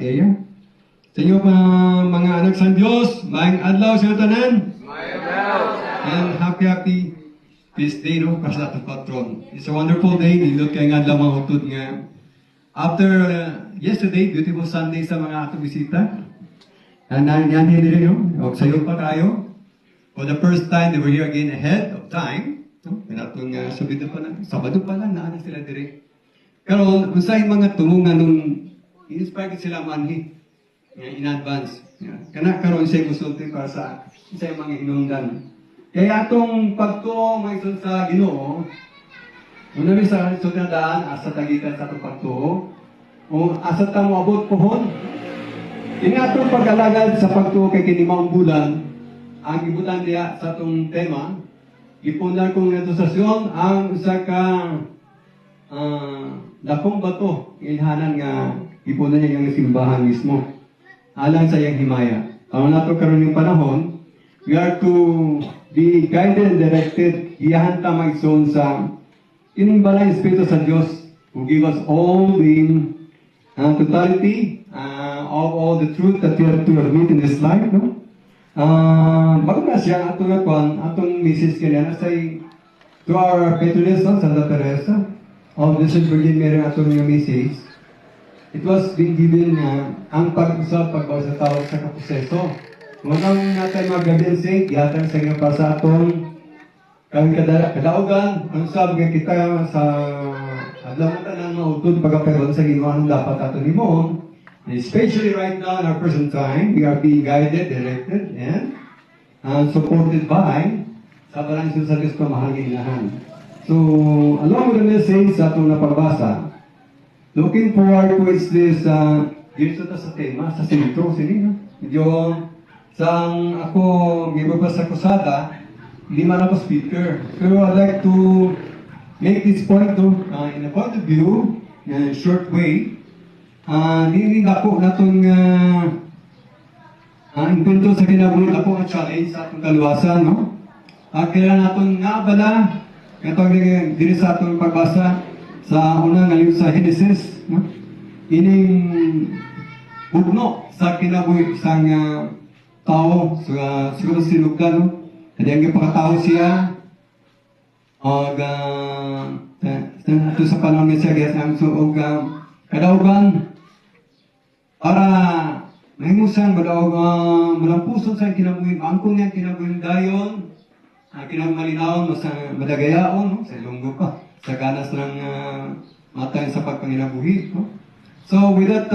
Iya. Sa inyo mga anak sa Diyos, maayong adlaw sa tanan. And happy feast day no para sa atong patron. It's a wonderful day. Nindot kay nga adlaw mga utod nga. After yesterday, beautiful Sunday sa mga atong bisita. And yan din no. Og sayo pa kayo. For the first time, they were here again ahead of time. No? Pinatong subito pa lang. Sabado pa lang, naana sila dire. Pero kung sa mga tulungan nung inspire sila manhi in advance. Kana karon sa consulting para sa mga hinungdan. Kaya atong pagtuo mga sa Ginoo, una mi sa daan asa tagikan sa atong pagtuo, o asa ta mo abot pohon. Ini atong pag-alagad sa pagtuo kay kini maong bulan, ang gibutan diya sa atong tema, ipunan kong netusasyon ang usa ka dakong bato ilhanan nga ipunan niya yung simbahan mismo. Alang sa iyang himaya. Ang nato karon yung panahon, we are to be guided and directed. Iyahan ta magsun sa inimbalay Espiritu sa Diyos who give us all the totality of all the truth that we have to admit in this life. No? Bago na siya, atong Mrs. Kanyana say to our patroness, no? Santa Teresa of the Virgin Mary, atong yung Mrs. It was being given ang pag-usap pagbawa sa tawag sa kaproseso. Ngunang natin mag-gabi saint, yatan sa inyo pa sa atong kadaugan, ang sabi nga kita sa adlaw mo ng mga utod pagkaperon sa ginawa ng dapat ato ni mo. Especially right now in our present time, we are being guided, directed, and supported by sa parang sa Diyos ko mahal ginahan. So, along with the message sa atong napabasa, looking forward towards this, dito na sa tema, sa sentro, sila. Medyo, sang ako, gibabas sa kusada, hindi man ako speaker. Pero I'd like to make this point, in a point of view, in a short way, hindi ako na itong invento sa kinabuhi ako ang challenge sa atong kaluwasan, no? Kailangan natin nga bala, katawag din sa atong pagbasa, sa unang ngayon sa Genesis, no? Ining bugno sa kinabuhi isang tao, siguro sinugdan, no? Hindi ang ipakatao siya, ito sa panahon niya siya, ang suog kadaugan, para mahimusan, malampuson sa kinabuhi, maangkong niya kinabuhi dayon, kinamalinaon, madagayaon, no? Sa ilonggo pa. Sa ganas ng matay sa pagpanginabuhi. No? So with that